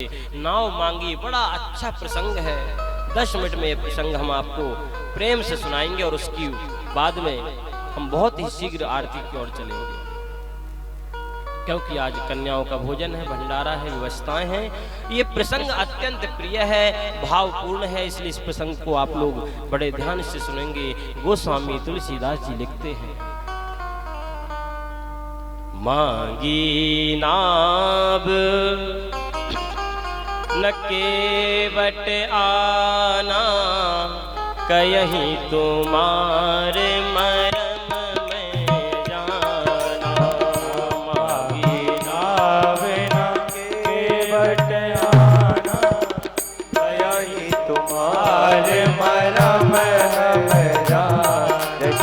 नाव मांगी। बड़ा अच्छा प्रसंग है। 10 मिनट में यह प्रसंग हम आपको प्रेम से सुनाएंगे और उसकी बाद में हम बहुत ही शीघ्र आरती की ओर चलेंगे, क्योंकि आज कन्याओं का भोजन है, भंडारा है, व्यवस्थाएं हैं। ये प्रसंग अत्यंत प्रिय है, भावपूर्ण है, इसलिए इस प्रसंग को आप लोग बड़े ध्यान से सुनेंगे। गोस्वामी तुलसीदास जी लिखते हैं, मांगी नाव न केवट आना, कहीं तुम्हारे मरम में जाना। मांगी नाव न केवट आना, कहीं तुम्हारे मरम में जाना।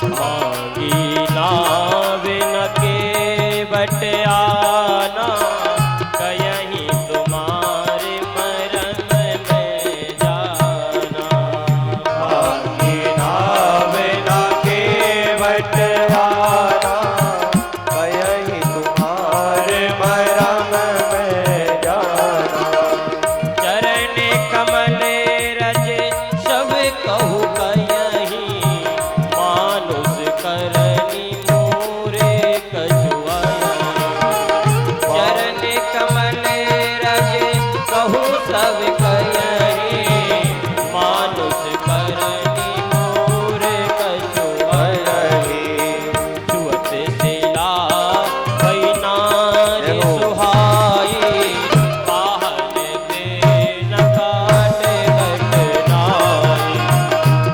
मांगी नाव न केवट आना, कहीं तुम्हारे मरम में जाना। मांगी नाव न केवट आना, कहीं तुम्हारे मरम में जाना। चरण कमल रज सब कहु कहीं, मानुष करनी मोरे कछुआई। चरण कमल रज कहु सब कहीं, मानुष करनी मोरे कछुआई। छुअत शिला भई नारी सुहाई, बाहर दे न काट घटनाई।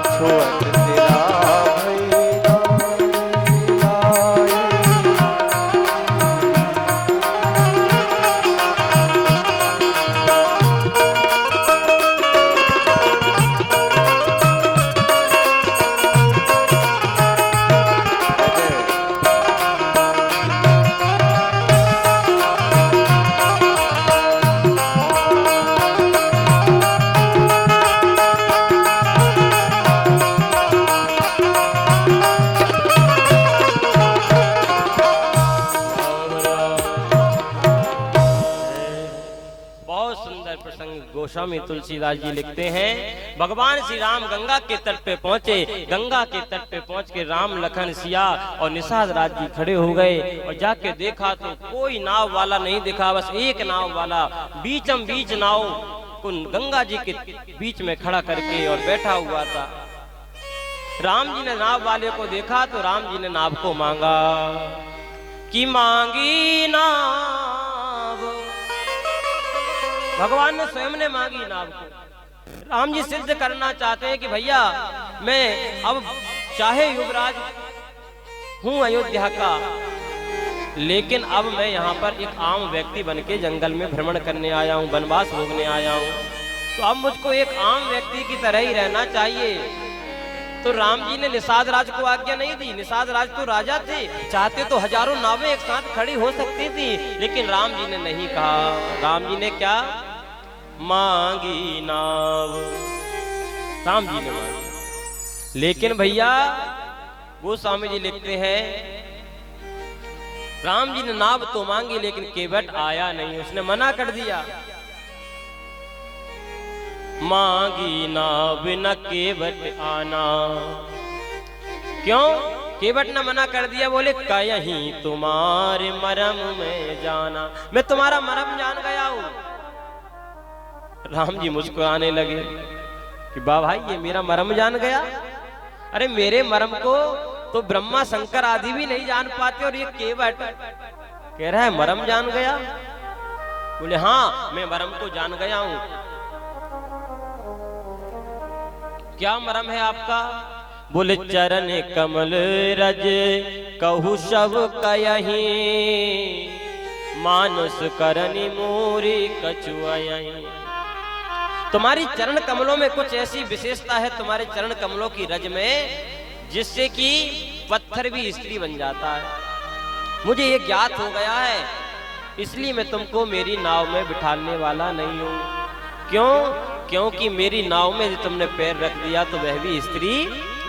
छुअत सिरा भई नारी। बहुत सुंदर प्रसंग गोस्वामी तुलसीदास जी लिखते हैं। भगवान श्री राम गंगा के तट पे पहुंचे। गंगा के तट पे पहुंच के राम लखन सिया और निषाद राज जी खड़े हो गए और जाके देखा तो कोई नाव वाला नहीं दिखा, बस एक नाव वाला बीचम बीच नाव को गंगा जी के बीच में खड़ा करके और बैठा हुआ था। राम जी ने नाव वाले को देखा तो राम जी ने नाव को मांगा कि मांगी नाव। भगवान ने स्वयं ने मांगी नाव को। राम जी सिद्ध करना चाहते हैं कि भैया मैं अब चाहे युवराज हूं अयोध्या का, लेकिन अब मैं यहाँ पर एक आम व्यक्ति बनके जंगल में भ्रमण करने आया हूँ, वनवास भोगने आया हूँ, तो अब मुझको एक आम व्यक्ति की तरह ही रहना चाहिए। तो राम जी ने निषाद राज को आज्ञा नहीं दी। निषाद राज तो राजा थे, चाहते तो हजारों नावें एक साथ खड़ी हो सकती थी, लेकिन राम जी ने नहीं कहा। राम जी ने क्या मांगी नाव, राम जी ने मांगी। लेकिन भैया गोस्वामी जी लिखते हैं, राम जी ने नाव तो मांगी लेकिन केवट आया नहीं, उसने मना कर दिया। मांगी नाव न केवट आना, क्यों? केवट ने मना कर दिया, बोले कहीं तुम्हारे मरम में जाना, मैं तुम्हारा मरम जान गया हूं। राम जी मुस्कुराने लगे कि वाह भाई, ये मेरा मरम जान गया। अरे मेरे मरम को तो ब्रह्मा शंकर आदि भी नहीं जान पाते, और ये केवट कह रहा है मरम जान गया। बोले हाँ, मैं मरम को जान गया हूं। क्या मरम है आपका? बोले चरण कमल रज कहु सब कहीं, मानुष करनी मोरी कछुआई। तुम्हारी चरण कमलों में कुछ ऐसी विशेषता है, तुम्हारे चरण कमलों की रज में, जिससे कि पत्थर भी स्त्री बन जाता है। मुझे ये ज्ञात हो गया है, इसलिए मैं तुमको मेरी नाव में बिठाने वाला नहीं हूं। क्यों? क्योंकि मेरी नाव में जो तुमने पैर रख दिया तो वह भी स्त्री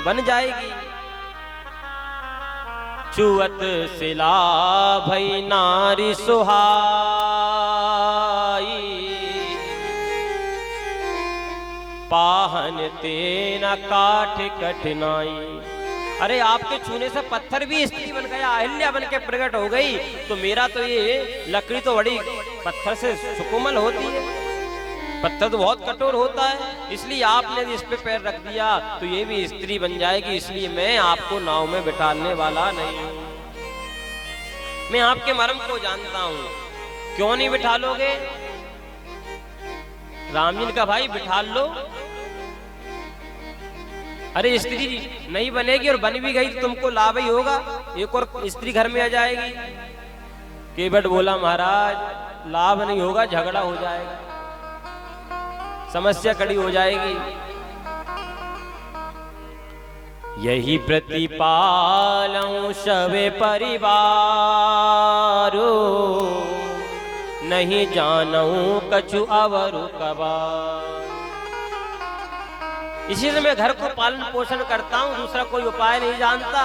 बन जाएगी। छुअत शिला भई नारी सुहाई, पाहन तेना काठ कठिनाई। अरे आपके छूने से पत्थर भी स्त्री बन गया, अहिल्या बन के प्रकट हो गई। तो मेरा तो ये लकड़ी तो बड़ी पत्थर से सुकोमल होती है, पत्थर तो बहुत कठोर होता है, इसलिए आपने इस पे पैर रख दिया तो ये भी स्त्री बन जाएगी। इसलिए मैं आपको नाव में बिठाने वाला नहीं हूं। मैं आपके मर्म को जानता हूं, क्यों नहीं बिठा लोगे? राम जी का भाई बिठा लो। अरे स्त्री नहीं बनेगी और बन भी गई तो तुमको लाभ ही होगा, एक और स्त्री घर में आ जाएगी। केवट बोला महाराज लाभ नहीं होगा, झगड़ा हो जाएगा, समस्या खड़ी हो जाएगी। यही प्रतिपालऊं शवे परिवारो, नहीं जानऊं कछु अवरु कबार। इसी से मैं घर को पालन पोषण करता हूँ, दूसरा कोई उपाय नहीं जानता।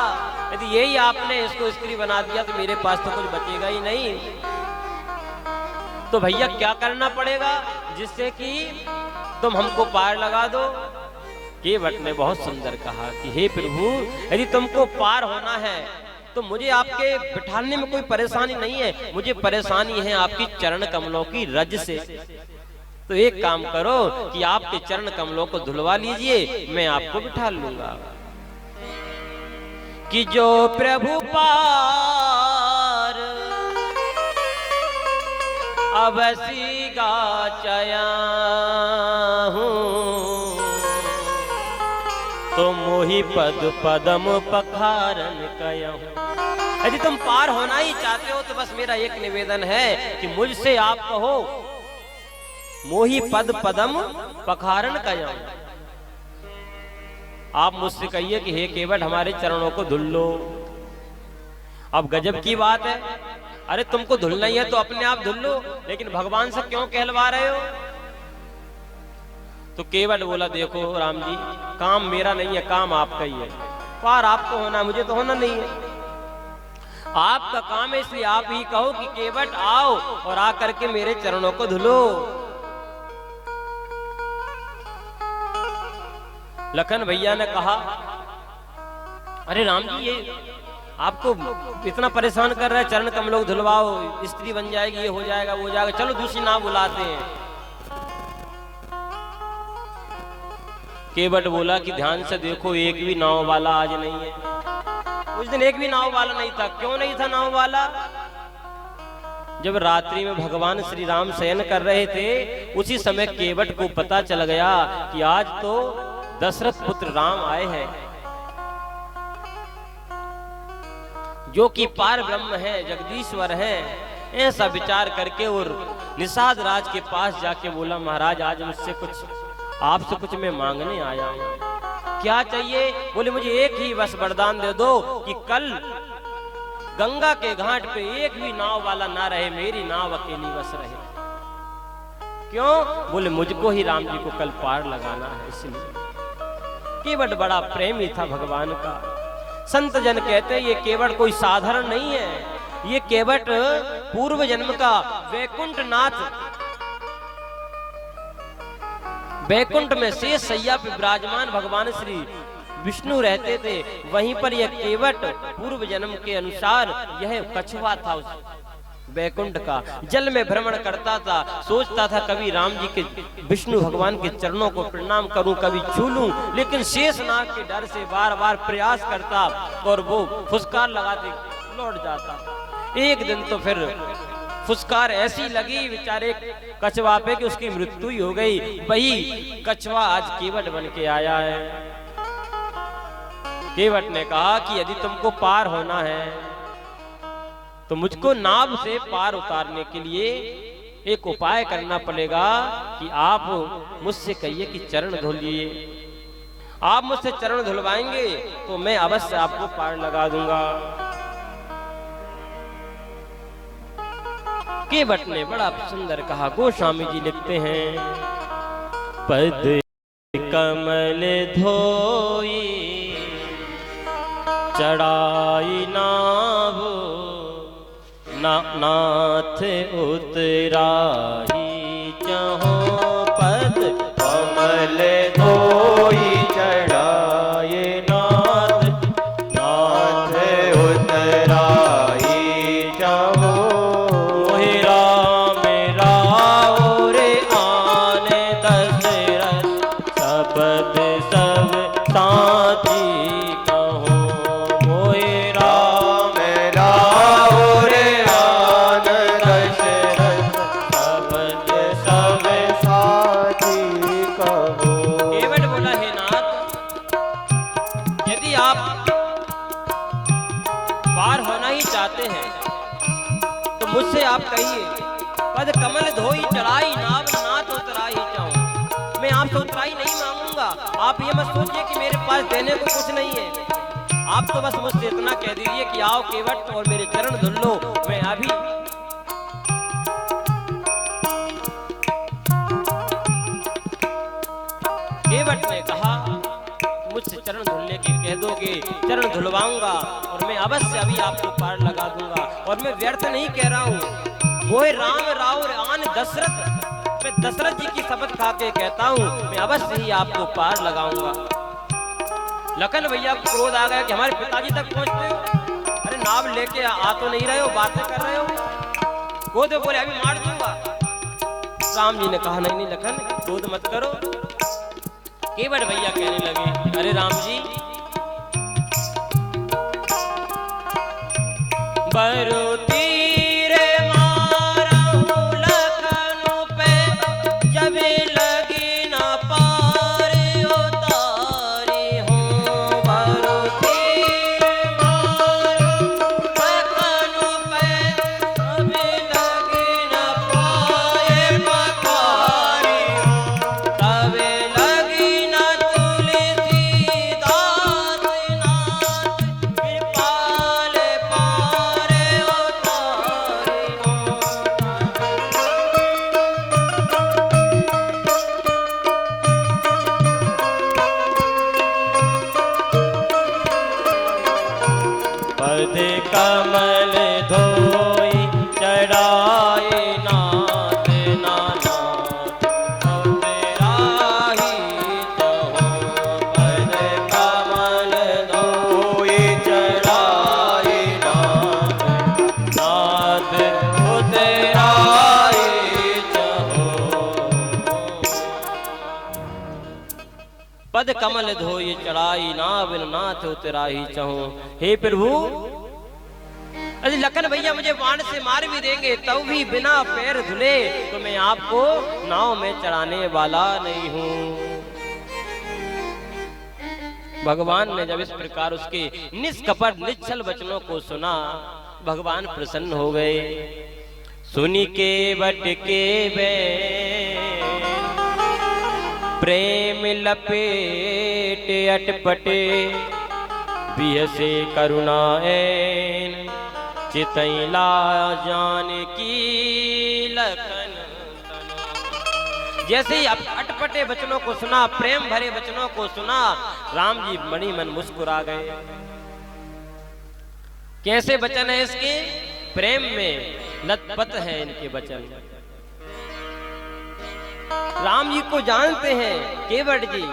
यदि यही आपने इसको स्त्री बना दिया तो मेरे पास तो कुछ बचेगा ही नहीं। तो भैया क्या करना पड़ेगा जिससे कि तुम हमको पार लगा दो? केवट ने बहुत सुंदर कहा कि हे प्रभु, यदि तुमको पार होना है तो मुझे आपके बिठाने में कोई परेशानी नहीं है, मुझे परेशानी है आपकी चरण कमलों की रज से। तो एक काम करो कि आपके चरण कमलों को धुलवा लीजिए, मैं आपको बिठा लूंगा। कि जो प्रभु पार अवसी गाचया हूँ, तो मोहि पद पदम पखारन कयहूँ। यदि तुम पार होना ही चाहते हो तो बस मेरा एक निवेदन है कि मुझसे आप कहो मोहि पद पदम पखारन कयहूँ। आप मुझसे कहिए कि हे केवट हमारे चरणों को धुल लो। अब गजब की बात है, अरे तुमको धुलना ही है तो अपने आप धुल लो, लेकिन भगवान से क्यों कहलवा रहे हो? तो केवट बोला देखो राम जी, काम मेरा नहीं है, काम आपका ही है। पार आपको होना, मुझे तो होना नहीं है। आपका काम है, इसलिए आप ही कहो कि केवट आओ और आकर के मेरे चरणों को धुलो। लखन भैया ने कहा अरे राम जी ये आपको इतना परेशान कर रहा है, चरण कमलों को धुलवाओ, स्त्री बन जाएगी, ये हो जाएगा, वो हो जाएगा, चलो दूसरी नाव बुलाते हैं। केवट बोला कि ध्यान से देखो एक भी नाव वाला आज नहीं है। उस दिन एक भी नाव वाला नहीं था। क्यों नहीं था नाव वाला? जब रात्रि में भगवान श्री राम शयन कर रहे थे, उसी समय केवट को पता चल गया कि आज तो दशरथ पुत्र राम आए हैं, जो कि पार ब्रह्म है, जगदीश्वर है। ऐसा विचार करके और निषाद राज के पास जाके बोला महाराज आज मुझसे कुछ आपसे कुछ मैं मांगने आया हूं। क्या चाहिए? बोले मुझे एक ही बस वरदान दे दो कि कल गंगा के घाट पे एक भी नाव वाला ना रहे, मेरी नाव अकेली बस रहे। क्यों? बोले मुझको ही राम जी को कल पार लगाना है, इसलिए। केवट बड़ा प्रेमी था भगवान का। संत जन कहते ये केवट कोई साधारण नहीं है, ये केवट पूर्व जन्म का वैकुंठ नाथ, वैकुंठ में शेष सैया पे विराजमान भगवान श्री विष्णु रहते थे। वहीं पर यह केवट पूर्व जन्म के अनुसार यह कछुआ था, उस वैकुंठ का। जल में भ्रमण करता था, सोचता था कभी राम जी के विष्णु भगवान के चरणों को प्रणाम करूं, कभी छू लूं, लेकिन शेषनाग के डर से बार बार प्रयास करता और वो फुसकार लगाते लौट जाता। एक दिन तो फिर फुसकार ऐसी लगी बेचारे कछुआ पे कि उसकी मृत्यु ही हो गई। वही कछुआ आज केवट बन के आया है। केवट ने कहा कि यदि तुमको पार होना है तो मुझको नाव से पार उतारने के लिए एक उपाय करना पड़ेगा कि आप मुझसे कहिए कि चरण धुलिए। आप मुझसे चरण धुलवाएंगे तो मैं अवश्य आपको पार लगा दूंगा। केवट ने बड़ा सुंदर कहा। गोस्वामी जी लिखते हैं पद कमल धोई चढ़ाई नाव नाथ उतराही चहो पद कमल कहिए। पद कमल धोई चढ़ाई नाव नाथ उतराई चाहूं। मैं आपसे उतराई नहीं मांगूंगा। आप ये मत सोचिए कि मेरे पास देने को कुछ नहीं है। आप तो बस मुझसे इतना कह दीजिए कि आओ केवट और मेरे चरण धुल लो। मैं अभी केवट ने कहा मुझसे चरण धुलने की कह दोगे, चरण धुलवाऊंगा और मैं अवश्य अभी आपको पार लगा दूंगा। और मैं व्यर्थ नहीं कह रहा हूँ। वो राम राव आन दशरथ, मैं दशरथ जी की शपथ खा के कहता हूँ मैं अवश्य ही आपको पार लगाऊंगा। लखन भैया को क्रोध आ गया कि हमारे पिताजी तक पहुंचते हो। अरे नाव लेके आ तो नहीं रहे हो, बातें कर रहे हो। क्रोध बोले अभी मार दूंगा। राम जी ने कहा नहीं नहीं लखन क्रोध मत करो। केवट भैया कहने लगे अरे राम जी, बरु तीर मारहु लखनु पे, जब लगी न पार उतारी हूँ। बरु तीर मारहु लखनु पे, जब लगी न पाए पखारी हूँ। तब लगी न तुलसीदास नाथ, कृपाल पार उतारी हूँ। पद कमल धोई चढ़ाए नाथ नाना, उतराही चहूँ। पद कमल धोई चढ़ाए नाथ नाथ, उतराही चहूँ। पद कमल धोई चढ़ाई नाव नाथ उतराही चहूँ। हे प्रभु, अरे लखन भैया मुझे बाण से मार भी देंगे तब भी बिना पैर धुले तो मैं आपको नाव में चढ़ाने वाला नहीं हूँ। भगवान ने जब इस प्रकार उसके निष्कपट निश्चल वचनों को सुना, भगवान प्रसन्न हो गए। सुनी के बट के वे प्रेम लपेट अटपटे, बिहसे करुणा ऐन, चितई ला जान की लखन तनो। जैसे ही अटपटे वचनों को सुना, प्रेम भरे वचनों को सुना, राम जी मणि मन मुस्कुरा गए। कैसे वचन है इसके? प्रेम में लतपत है इनके वचन। राम जी को जानते हैं केवट जी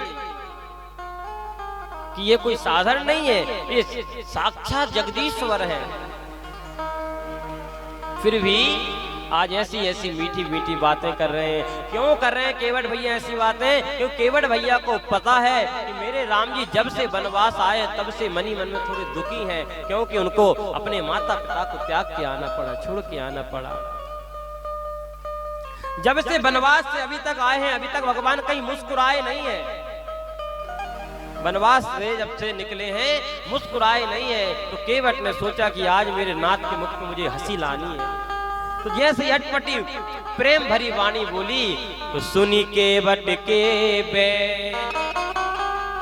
कि ये कोई साधारण नहीं है, ये साक्षात जगदीश्वर है। फिर भी आज ऐसी ऐसी मीठी मीठी बातें कर रहे हैं। क्यों कर रहे हैं केवट भैया ऐसी बातें? क्योंकि केवट भैया को पता है कि मेरे राम जी जब से वनवास आए तब से मनी मन में थोड़े दुखी हैं, क्योंकि उनको अपने माता पिता को त्याग के आना पड़ा, छोड़ के आना पड़ा। जब से वनवास से अभी तक आए हैं, अभी तक भगवान कहीं मुस्कुराए नहीं है। वनवास से जब से निकले हैं मुस्कुराए नहीं है। तो केवट ने सोचा कि आज मेरे नाथ के मुख में मुझे हंसी लानी है। तो जैसे अटपटी प्रेम भरी वाणी बोली तो सुनी केवट के बे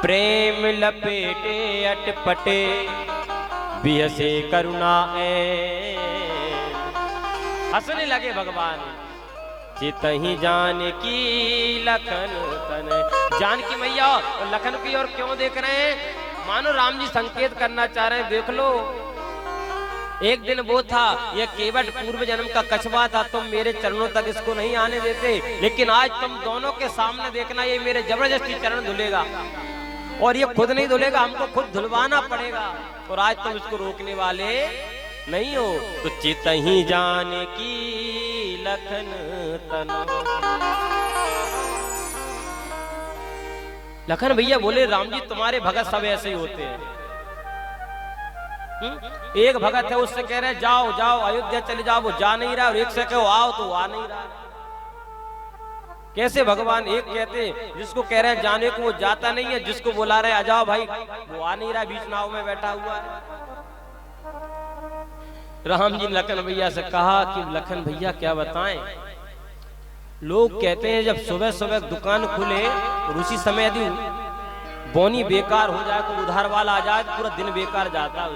प्रेम लपेटे अटपटे, बिहसे करुणा ऐन। हंसने लगे भगवान। चितहि जान की लखन तन। जानकी मैया और लखन की ओर क्यों देख रहे हैं? मानो राम जी संकेत करना चाह रहे हैं, देख लो एक दिन वो था, ये केवट पूर्व जन्म का कछुआ था, तुम मेरे चरणों तक इसको नहीं आने देते, लेकिन आज तुम दोनों के सामने देखना ये मेरे जबरदस्ती चरण धुलेगा और ये खुद नहीं धुलेगा, हमको खुद धुलवाना पड़ेगा। और आज तुम इसको रोकने वाले नहीं हो। तो चितहि जान की लखन तन। लखन भैया बोले राम जी तुम्हारे भगत सब ऐसे ही होते हैं। एक भगत है उससे कह रहे जाओ जाओ अयोध्या चले जाओ, वो जा नहीं रहा, और एक से कहो आओ तो आ नहीं रहा। कैसे भगवान? एक कहते जिसको कह रहे हैं जाने को वो जाता नहीं है, जिसको बुला रहे आ जाओ भाई वो आ नहीं रहा, बीच नाव में बैठा हुआ है। राम जी लखन भैया से कहा कि लखन भैया क्या बताएं, लोग कहते हैं जब सुबह सुबह दुकान खुले और उसी समय यदि बोनी बेकार हो जाए, कोई उधार वाला आ जाए तो पूरा दिन बेकार जाता है।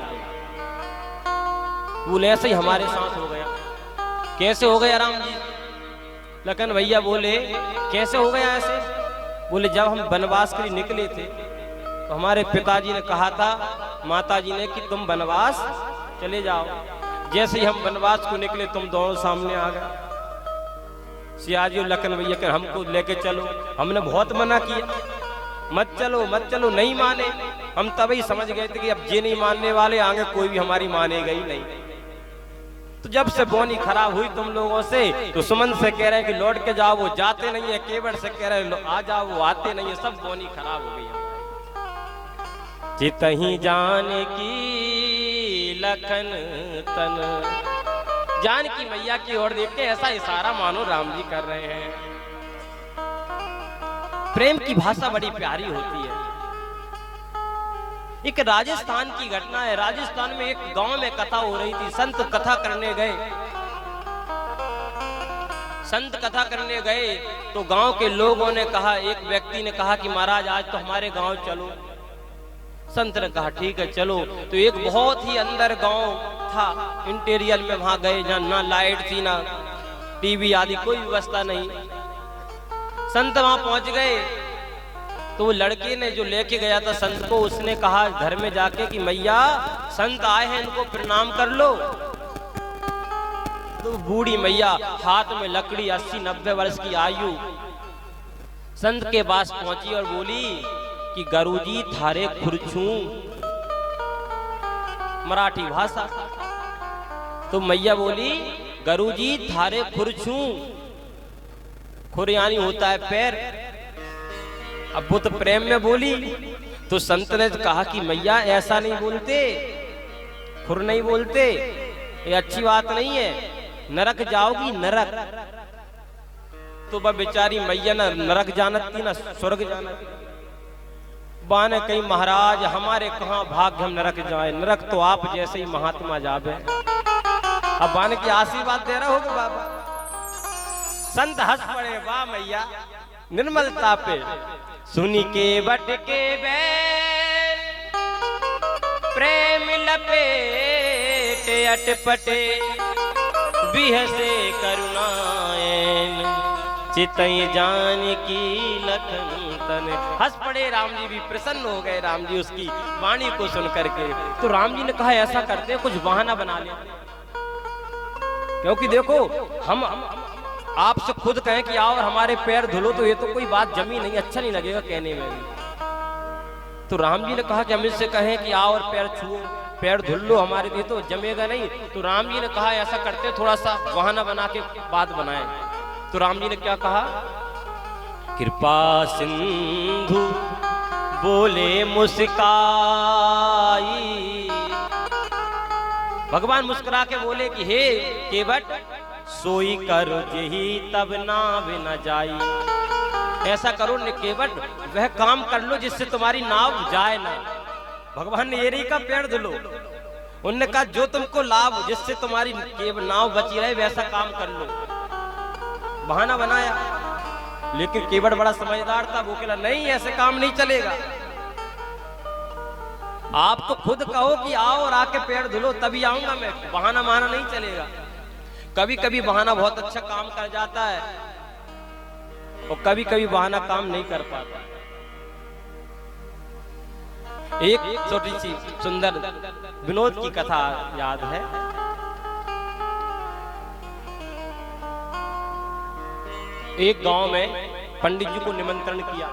बोले ऐसे ही हमारे साथ हो गया। कैसे हो गया राम जी? लखन भैया बोले कैसे हो गया ऐसे? बोले जब हम वनवास के लिए निकले थे तो हमारे पिताजी ने कहा था माताजी ने कि तुम वनवास चले जाओ। जैसे ही हम वनवास को निकले तुम दोनों सामने आ गए। सियाजी और लखन भैया के हमको लेके चलो। हमने बहुत मना किया, मत चलो मत चलो, नहीं माने। हम तभी समझ गए थे कि अब ये नहीं मानने वाले, आगे कोई भी हमारी मानेगा ही नहीं। तो जब से बोनी खराब हुई तुम लोगों से, तो सुमन से कह रहे हैं कि लौट के जाओ, वो जाते नहीं है। केवट से कह रहे हैं आ जाओ, वो आते नहीं है। सब बोनी खराब हो गई। चितहि जान की लखन तन, जानकी मैया की ओर देख के ऐसा इशारा मानो राम जी कर रहे हैं। प्रेम की भाषा बड़ी प्यारी होती है। एक राजस्थान की घटना है। राजस्थान में एक गांव में कथा हो रही थी। संत कथा करने गए। संत कथा करने गए तो गांव के लोगों ने कहा, एक व्यक्ति ने कहा कि महाराज आज तो हमारे गांव चलो। संत ने कहा ठीक है चलो। तो एक बहुत ही अंदर गांव था, इंटीरियर में वहां गए जहां ना लाइट थी ना टीवी आदि कोई व्यवस्था नहीं। संत वहां पहुंच गए तो वो लड़के ने जो लेके गया था संत को, उसने कहा घर में जाके कि मैया संत आए हैं, इनको प्रणाम कर लो। तो बूढ़ी मैया हाथ में लकड़ी, 80-90 वर्ष की आयु, संत के पास पहुंची और बोली कि गुरुजी थारे खुरछू, मराठी भाषा। तो मैया बोली गुरुजी थारे खुरछू, खुर यानी होता है पैर। अब वो तो प्रेम में बोली। तो संत ने कहा कि मैया ऐसा नहीं बोलते, खुर नहीं बोलते, ये अच्छी बात नहीं है, नरक जाओगी नरक। तो वह बेचारी मैया ना नरक जानत थी ना स्वर्ग जानत। बाने कहीं महाराज हमारे कहाँ भाग्य हम नरक जाए, नरक तो आप जैसे ही महात्मा जावे। अब बाने की आशीर्वाद दे रहा होगा बाबा। संत हंस पड़े, वाह मैया निर्मलता पे। सुनी के बट के बैर प्रेम लपेटे अटपटे, बिहसे करुणाएन चितई जान की लखन तन। हंस पड़े राम जी, भी प्रसन्न हो गए राम जी उसकी वाणी को सुन करके। तो राम जी ने कहा ऐसा करते कुछ बहाना बना ले, क्योंकि देखो हम आपसे खुद कहें कि आओ और हमारे पैर धुलो तो ये तो कोई बात जमी नहीं, अच्छा नहीं लगेगा कहने में भी। तो राम जी ने कहा कि हम इससे कहें कि आओ और पैर छुओ, पैर धुल लो हमारे, ये तो जमेगा नहीं। तो राम जी ने कहा ऐसा करते थोड़ा सा बहाना बना के बात बनाए। तो राम जी ने क्या कहा, कृपा सिंधु बोले मुस्काई। भगवान मुस्कुरा के बोले कि हे केवट सोई करो यही तब नाव न जाई। ऐसा करो न केवट, वह काम कर लो जिससे तुम्हारी नाव जाए ना। भगवान ने ये नहीं कहा पैर धुलो, उन्होंने कहा जो तुमको लाभ जिससे तुम्हारी नाव बची रहे वैसा काम कर लो। बहाना बनाया, लेकिन केवट बड़ा समझदार था। वो कहला नहीं ऐसे काम नहीं चलेगा। आप तो खुद कहो कि आओ और आके पैर धुलो तभी आऊंगा मैं, बहाना माना नहीं चलेगा। कभी कभी बहाना बहुत अच्छा काम कर जाता है और कभी कभी बहाना काम नहीं कर पाता। एक छोटी सी सुंदर विनोद की कथा याद है। एक गांव में पंडित जी को निमंत्रण किया।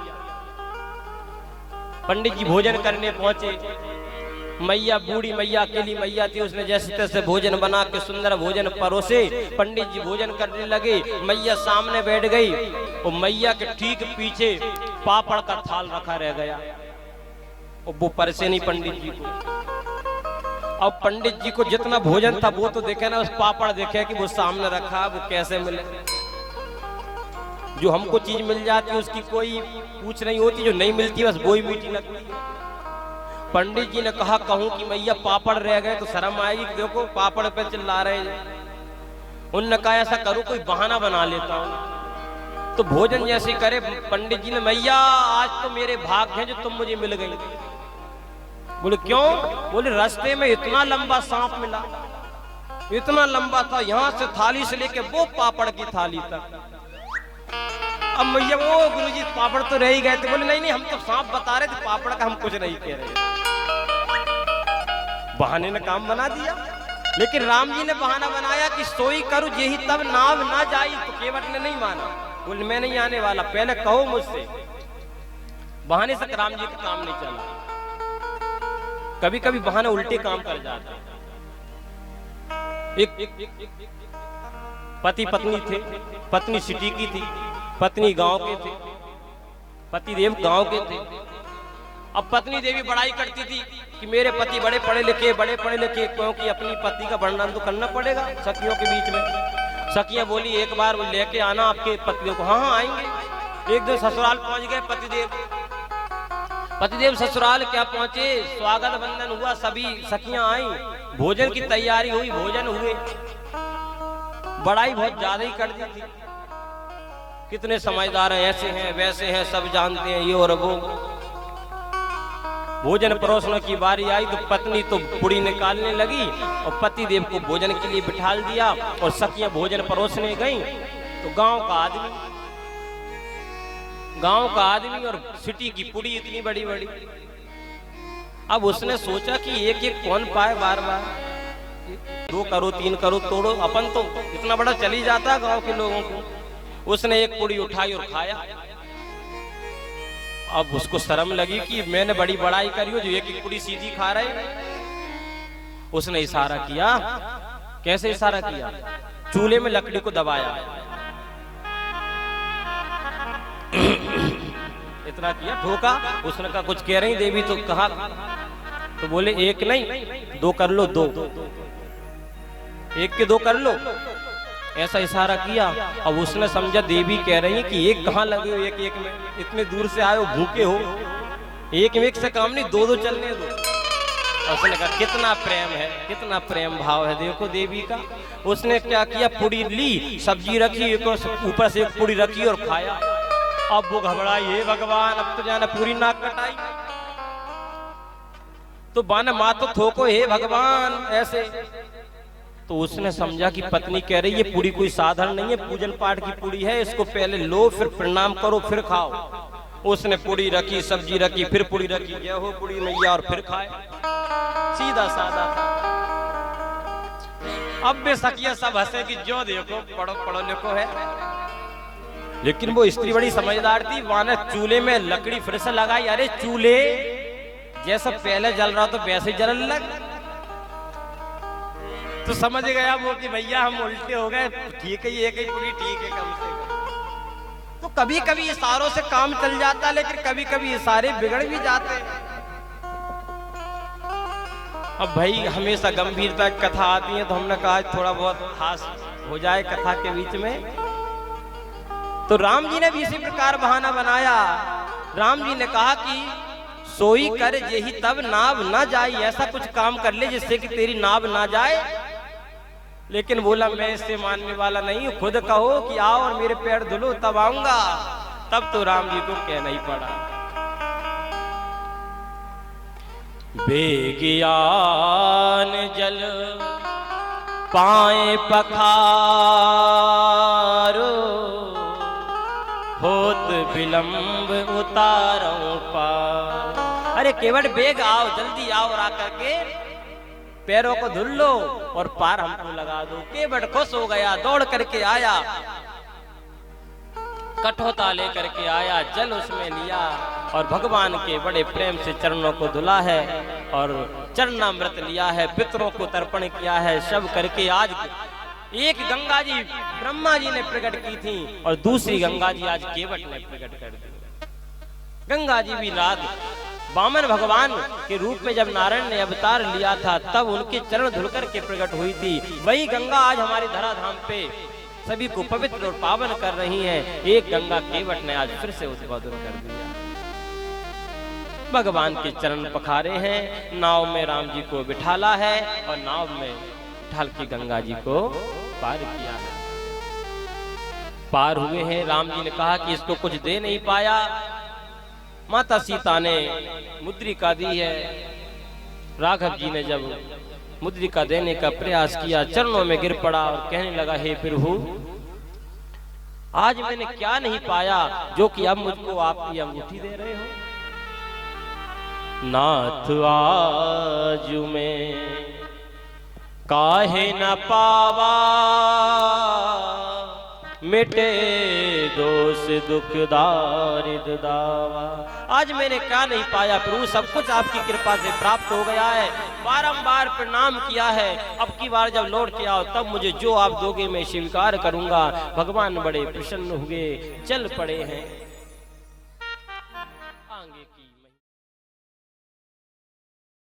पंडित जी भोजन करने पहुंचे। मैया बूढ़ी मैया अकेली मैया थी, उसने जैसे तैसे भोजन बना के सुंदर भोजन परोसे। पंडित जी भोजन करने लगे, मैया सामने बैठ गई और मैया के ठीक पीछे पापड़ का थाल रखा रह गया और वो परसे नहीं पंडित जी को। अब पंडित जी को जितना भोजन था वो तो देखे ना, उस पापड़ देखे कि वो सामने रखा, वो कैसे मिले। जो हमको चीज मिल जाती है उसकी कोई पूछ नहीं होती, जो नहीं मिलती बस वो ही मीठी लगती है। पंडित जी ने कहा कहूं कि मैया पापड़ रह गए तो शर्म आएगी, देखो पापड़ पे चिल्ला रहे हैं। उनने कहा ऐसा करूं कोई बहाना बना लेता हूं। तो भोजन जैसे करे पंडित जी ने, मैया आज तो मेरे भाग हैं जो तुम मुझे मिल गई। बोले क्यों? बोले रास्ते में इतना लंबा सांप मिला, इतना लंबा था, यहां से थाली से लेके वो पापड़ की थाली तक। अब मैया वो गुरुजी पापड़ तो रह ही गए थे। बोले नहीं नहीं, हम तो सांप बता रहे थे, पापड़ का हम कुछ नहीं कह रहे। बहाने ने काम बना दिया। लेकिन राम जी ने बहाना बनाया कि सोई करूं यही तब नाव ना जाई। तो केवट ने नहीं माना, बोले मैं नहीं आने वाला, पहले कहो मुझसे। बहाने से राम जी का काम नहीं चला। कभी कभी बहाने उल्टे काम कर जाते। एक पति पत्नी थे, पत्नी सिटी की थी, पत्नी गांव के थे, पति देव गांव के थे। अब पत्नी देवी बड़ाई करती थी कि मेरे पति बड़े पढ़े लिखे, क्योंकि अपनी पति का वर्णन तो करना पड़ेगा सखियों के बीच में। सखियां बोली एक बार वो लेके आना आपके पतियों को। हाँ आएंगे। एक दिन ससुराल पहुंच गए पतिदेव ससुराल क्या पहुंचे, स्वागत बंधन हुआ, सभी सखियां आई, भोजन की तैयारी हुई, भोजन हुए। बड़ाई बहुत ज्यादा ही कर दी थी, कितने समझदार हैं, ऐसे हैं वैसे हैं, सब जानते हैं ये और वो। भोजन परोसने की बारी आई तो पत्नी तो पुड़ी निकालने लगी और पति देव को भोजन के लिए बिठाल दिया और सखियां भोजन परोसने गईं। तो गांव का आदमी और सिटी की पुड़ी इतनी बड़ी बड़ी। अब उसने सोचा कि एक एक कौन पाए, बार बार 2 करो 3 करो तोड़ो, अपन तो इतना बड़ा चली जाता गांव के लोगों को। उसने एक पुड़ी उठाई और खाया। अब उसको शर्म लगी कि मैंने बड़ी बड़ाई करी हो जो एक एक पुड़ी सीधी खा रहे। उसने इशारा किया। कैसे इशारा किया? चूल्हे में लकड़ी को दबाया, इतना किया, ठोका। उसने कहा कुछ कह रही देवी, तो कहा तो बोले एक नहीं 2 कर लो, 2 एक के 2 कर लो, ऐसा इशारा किया। अब उसने समझा देवी कह रही है कि एक कहाँ लगे हो, एक एक में, इतने दूर से आए हो, भूखे हो, एक में एक से काम नहीं, 2 चलने दो। उसने कहा कितना प्रेम है, कितना प्रेम भाव है देखो देवी का। उसने क्या किया, पुड़ी ली, सब्जी रखी, ऊपर से एक पुड़ी रखी और खाया। अब वो घबराई, हे भगवान अब तो जाना पूरी नाक कटाई। तो बाना माँ तो थोको, हे भगवान ऐसे। तो उसने समझा कि पत्नी कह रही है पूरी कोई साधारण नहीं है, पूजन पाठ की पूरी है, इसको पहले लो, फिर प्रणाम करो, फिर खाओ। उसने पूरी रखी, सब्जी रखी, फिर पूरी रखी, जय हो पूरी मैया, और फिर खाए। सीधा साधा था। अब भी सखिया सब हंसे कि जो देखो पढ़ो पढ़ो लिखो है। लेकिन वो स्त्री बड़ी समझदार थी, वहां चूल्हे में लकड़ी फिर से लगाई। अरे चूल्हे जैसा पहले जल रहा तो वैसे जलने लग। तो समझ गया वो कि भैया हम उल्टे हो गए, ठीक है ये पूरी ठीक है कम से कम। तो कभी कभी इशारों से काम चल जाता, लेकिन कभी कभी इशारे बिगड़ भी जाते। अब भाई हमेशा गंभीरता की कथा आती है, तो हमने कहा थोड़ा बहुत हास हो जाए कथा के बीच में। तो राम जी ने भी इसी प्रकार बहाना बनाया। राम जी ने कहा कि सोई कर यही तब नाव ना जाए, ऐसा कुछ काम कर ले जिससे कि तेरी नाव ना जाए। लेकिन बोला मैं इससे मानने वाला नहीं हूं, खुद कहो कि आओ और मेरे पैर धुलो तब आऊंगा। तब तो राम जी को कहना ही पड़ा। बेगियान जल पाए पखारो, होत विलंब उतारो पार। अरे केवट बेग आओ, जल्दी आओ और आकर के पैरों को धुल लो और पार हमको लगा दो। केवट खुश हो गया, दौड़ करके आया, कठोता लेकर के आया, जल उसमें लिया और भगवान के बड़े प्रेम से चरणों को धुला है और चरणामृत लिया है, पितरों को तर्पण किया है। सब करके आज एक गंगा जी ब्रह्मा जी ने प्रकट की थी और दूसरी गंगा जी आज केवट ने प्रकट कर दी। गंगा जी भी रात वामन भगवान के रूप में जब नारायण ने अवतार लिया था, तब उनके चरण धुलकर के प्रकट हुई थी। वही गंगा आज हमारे धराधाम पे सभी को पवित्र और पावन कर रही है। एक गंगा केवट ने आज फिर से उद्बोधन कर दिया। भगवान के चरण पखारे हैं, नाव में राम जी को बिठाला है और नाव में ढाल के गंगा जी को पार किया है। पार हुए हैं, राम जी ने कहा कि इसको कुछ दे नहीं पाया। माता सीता ने मुद्रिका दी है। राघव जी ने जब मुद्रिका देने का प्रयास किया, चरणों में गिर पड़ा और कहने लगा, हे प्रभु, आज मैंने क्या नहीं पाया जो कि अब मुझको आप ये अंगूठी दे रहे हो। नाथ आज में काहे न पावा, मिटे दोष दुख दारिद दावा। आज मैंने क्या नहीं पाया प्रभु, सब कुछ आपकी कृपा से प्राप्त हो गया है। बारंबार प्रणाम किया है, अब की बार जब लौट के आओ तब मुझे जो आप दोगे मैं स्वीकार करूंगा। भगवान बड़े प्रसन्न हुए, चल पड़े हैं।